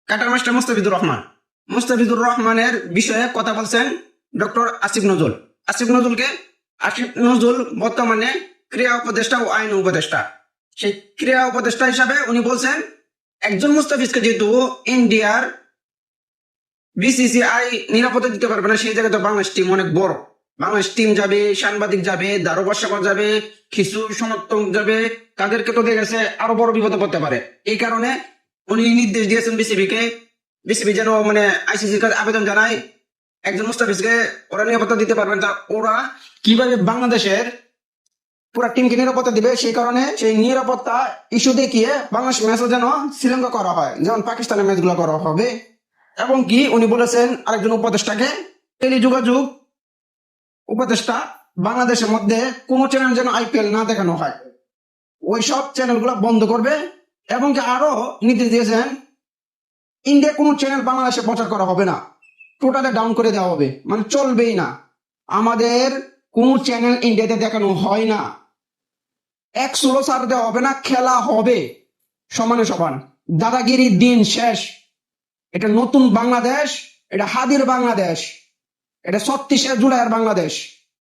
Cutter master Mustafizur রহমানের বিষয়ে কথা বলছেন ডক্টর আসিফ নজরুল। আসিফ নজরুল বর্তমানে ক্রীড়া উপদেষ্টা ও আইন উপদেষ্টা। সেই ক্রীড়া উপদেষ্টা হিসাবে উনি বলছেন, একজন মুস্তাফিজকে যেহেতু ইন্ডিয়ার বিসিসিআই নিরাপত্তা দিতে পারবে না, সেই জায়গায় তো বাংলাদেশ টিম অনেক বড়। বাংলাদেশ টিম যাবে, সাংবাদিক যাবে, ধারাভাষ্যকর যাবে, কিছু সমর্থক যাবে, তাদেরকে তো দেখেছে আরো বড় বিপদে পড়তে পারে। এই কারণে উনি নির্দেশ দিয়েছেন বিসিবি যেন আইসিসির কাছে আবেদন জানায়, একজন মুস্তাফিজকে ওরা নিরাপত্তা দিতে পারবেন, তা ওরা কিভাবে বাংলাদেশের পুরো টিমকে নিরাপত্তা দিবে, সেই কারণে সেই নিরাপত্তা ইস্যু দেখিয়ে বাংলাদেশ ম্যাচও যেন শ্রীলঙ্কা করা হয়, যেমন পাকিস্তানের ম্যাচগুলো করা হবে। এবং কি উনি বলেছেন আরেকজন উপদেষ্টাকে, টেলিযোগাযোগ উপদেষ্টা, বাংলাদেশের মধ্যে কোনো চ্যানেল যেন আইপিএল না দেখানো হয়, ওই সব চ্যানেলগুলো বন্ধ করবে। এবং কি আরো নির্দেশ দিয়েছেন, ইন্ডিয়া কোনো চ্যানেল বাংলাদেশে প্রচার করা হবে না, টোটালে ডাউন করে দেওয়া হবে, চলবেই না। আমাদের কোন চ্যানেল ইন্ডিয়াতে দেখানো হয় না, এক ষোলো সার দেওয়া হবে না, খেলা হবে সমানে সমান। দাদাগিরির দিন শেষ। এটা নতুন বাংলাদেশ, এটা হাদির বাংলাদেশ, এটা ৩৬ জুলাইয়ের বাংলাদেশ।